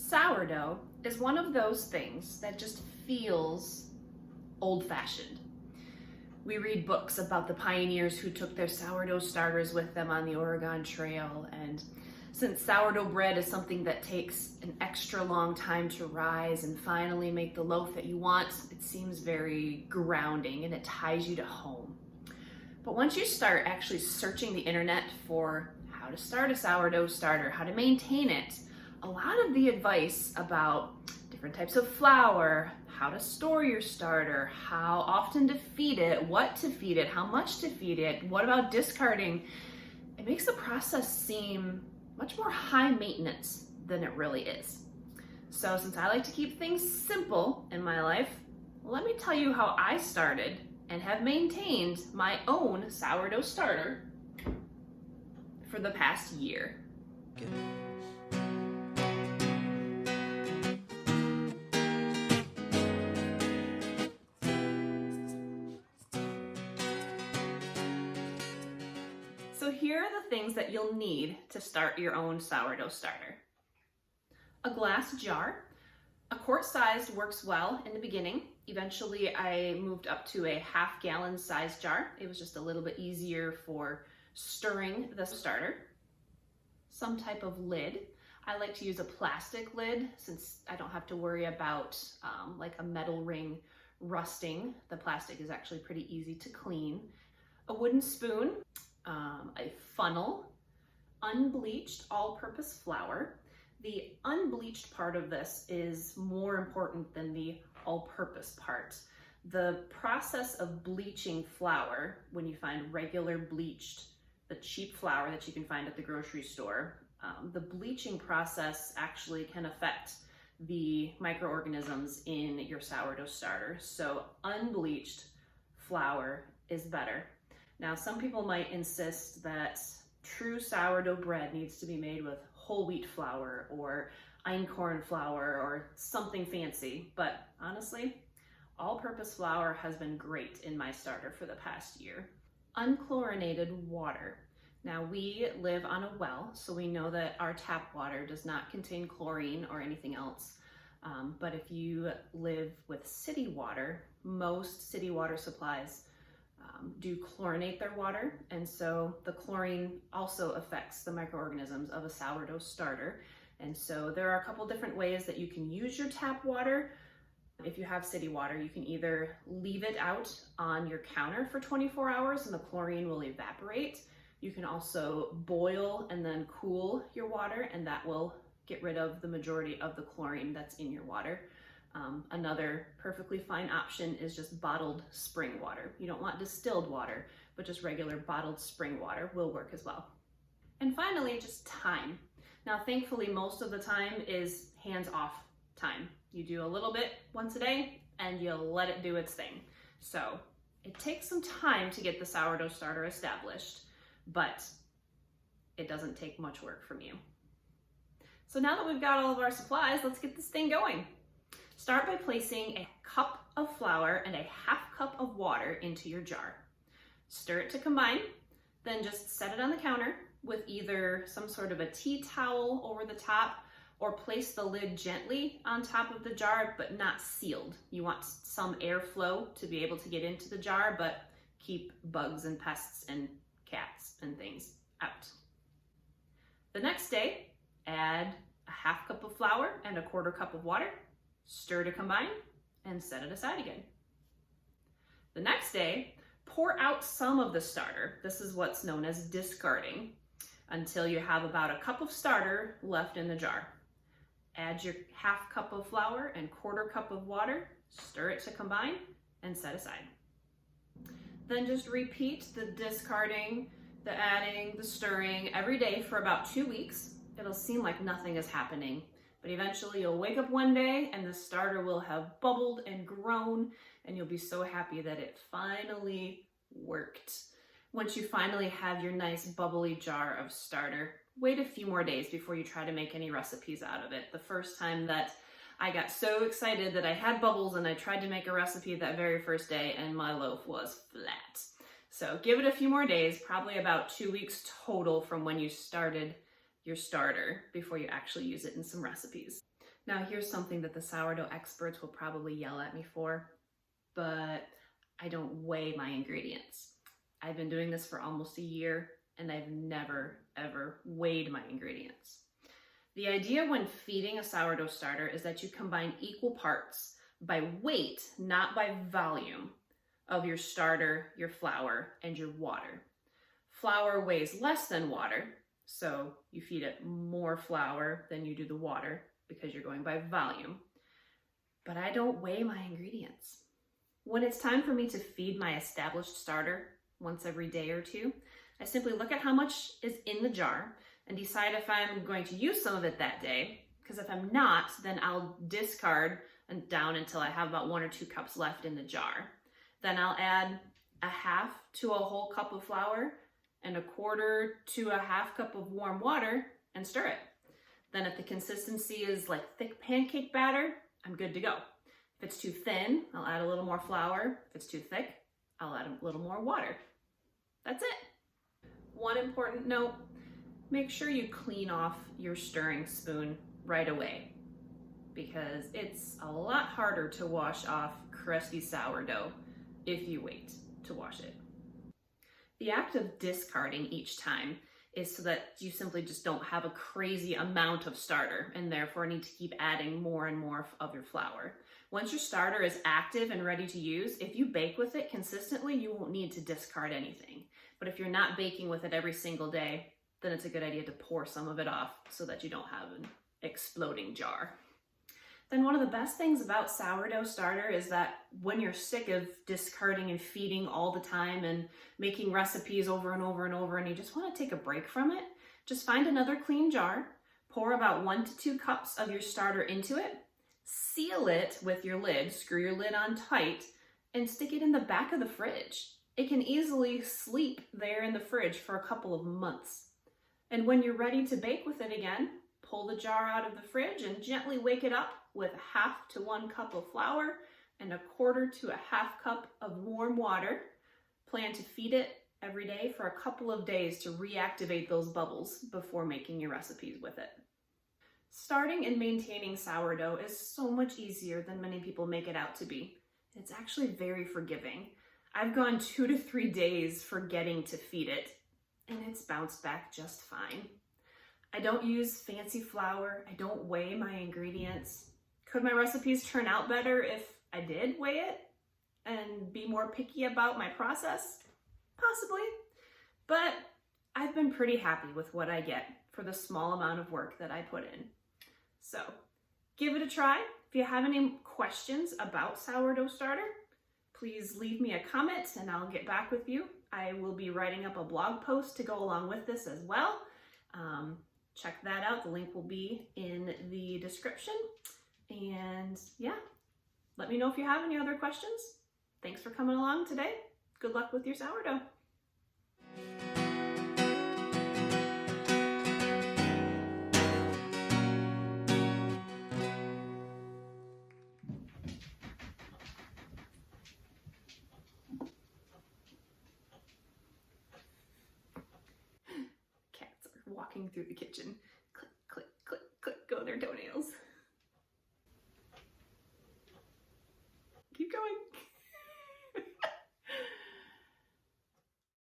Sourdough is one of those things that just feels old-fashioned. We read books about the pioneers who took their sourdough starters with them on the Oregon Trail, and since sourdough bread is something that takes an extra long time to rise and finally make the loaf that you want, it seems very grounding and it ties you to home. But once you start actually searching the internet for how to start a sourdough starter, how to maintain it, a lot of the advice about different types of flour, how to store your starter, how often to feed it, what to feed it, how much to feed it, what about discarding, it makes the process seem much more high maintenance than it really is. So since I like to keep things simple in my life, let me tell you how I started and have maintained my own sourdough starter for the past year. So here are the things that you'll need to start your own sourdough starter. A glass jar. A quart-sized works well in the beginning. Eventually I moved up to a half-gallon size jar. It was just a little bit easier for stirring the starter. Some type of lid. I like to use a plastic lid since I don't have to worry about like a metal ring rusting. The plastic is actually pretty easy to clean. A wooden spoon, a funnel, unbleached all-purpose flour. The unbleached part of this is more important than the all-purpose part. The process of bleaching flour, when you find regular bleached, the cheap flour that you can find at the grocery store, the bleaching process actually can affect the microorganisms in your sourdough starter. So unbleached flour is better. Now, some people might insist that true sourdough bread needs to be made with whole wheat flour or einkorn flour or something fancy, but honestly, all-purpose flour has been great in my starter for the past year. Unchlorinated water. Now, we live on a well, so we know that our tap water does not contain chlorine or anything else. But if you live with city water, most city water supplies do chlorinate their water, and so the chlorine also affects the microorganisms of a sourdough starter. And so there are a couple different ways that you can use your tap water. If you have city water, you can either leave it out on your counter for 24 hours and the chlorine will evaporate. You can also boil and then cool your water, and that will get rid of the majority of the chlorine that's in your water. Another perfectly fine option is just bottled spring water. You don't want distilled water, but just regular bottled spring water will work as well. And finally, just time. Now, thankfully, most of the time is hands-off time. You do a little bit once a day and you let it do its thing. So it takes some time to get the sourdough starter established, but it doesn't take much work from you. So now that we've got all of our supplies, let's get this thing going. Start by placing a cup of flour and a half cup of water into your jar. Stir it to combine, then just set it on the counter with either some sort of a tea towel over the top, or place the lid gently on top of the jar, but not sealed. You want some airflow to be able to get into the jar, but keep bugs and pests and cats and things out. The next day, add a half cup of flour and a quarter cup of water. Stir to combine and set it aside again. The next day, pour out some of the starter. This is what's known as discarding, until you have about a cup of starter left in the jar. Add your half cup of flour and quarter cup of water, stir it to combine, and set aside. Then just repeat the discarding, the adding, the stirring every day for about 2 weeks. It'll seem like nothing is happening, but eventually you'll wake up one day and the starter will have bubbled and grown, and you'll be so happy that it finally worked. Once you finally have your nice bubbly jar of starter, wait a few more days before you try to make any recipes out of it. The first time that I got so excited that I had bubbles and I tried to make a recipe that very first day and my loaf was flat. So give it a few more days, probably about 2 weeks total from when you started your starter before you actually use it in some recipes. Now here's something that the sourdough experts will probably yell at me for, but I don't weigh my ingredients. I've been doing this for almost a year and I've never ever weighed my ingredients. The idea when feeding a sourdough starter is that you combine equal parts by weight, not by volume, of your starter, your flour, and your water. Flour weighs less than water, so you feed it more flour than you do the water because you're going by volume. But I don't weigh my ingredients. When it's time for me to feed my established starter once every day or two, I simply look at how much is in the jar and decide if I'm going to use some of it that day, because if I'm not, then I'll discard and down until I have about 1 or 2 cups left in the jar. Then I'll add a half to a whole cup of flour and 1/4 to a half cup of warm water and stir it. Then if the consistency is like thick pancake batter, I'm good to go. If it's too thin, I'll add a little more flour. If it's too thick, I'll add a little more water. That's it. One important note, make sure you clean off your stirring spoon right away, because it's a lot harder to wash off crusty sourdough if you wait to wash it. The act of discarding each time is so that you simply just don't have a crazy amount of starter and therefore need to keep adding more and more of your flour. Once your starter is active and ready to use, if you bake with it consistently, you won't need to discard anything. But if you're not baking with it every single day, then it's a good idea to pour some of it off so that you don't have an exploding jar. Then one of the best things about sourdough starter is that when you're sick of discarding and feeding all the time and making recipes over and over and over and you just want to take a break from it, just find another clean jar, pour about 1 to 2 cups of your starter into it, seal it with your lid, screw your lid on tight, and stick it in the back of the fridge. It can easily sleep there in the fridge for a couple of months. And when you're ready to bake with it again, pull the jar out of the fridge and gently wake it up with 1/2 to 1 cup of flour and 1/4 to a 1/2 cup of warm water. Plan to feed it every day for a couple of days to reactivate those bubbles before making your recipes with it. Starting and maintaining sourdough is so much easier than many people make it out to be. It's actually very forgiving. I've gone 2 to 3 days forgetting to feed it, and it's bounced back just fine. I don't use fancy flour. I don't weigh my ingredients. Could my recipes turn out better if I did weigh it and be more picky about my process? Possibly, but I've been pretty happy with what I get for the small amount of work that I put in. So give it a try. If you have any questions about sourdough starter, please leave me a comment and I'll get back with you. I will be writing up a blog post to go along with this as well. Check that out. The link will be in the description. And yeah, let me know if you have any other questions. Thanks for coming along today. Good luck with your sourdough. Cats are walking through the kitchen.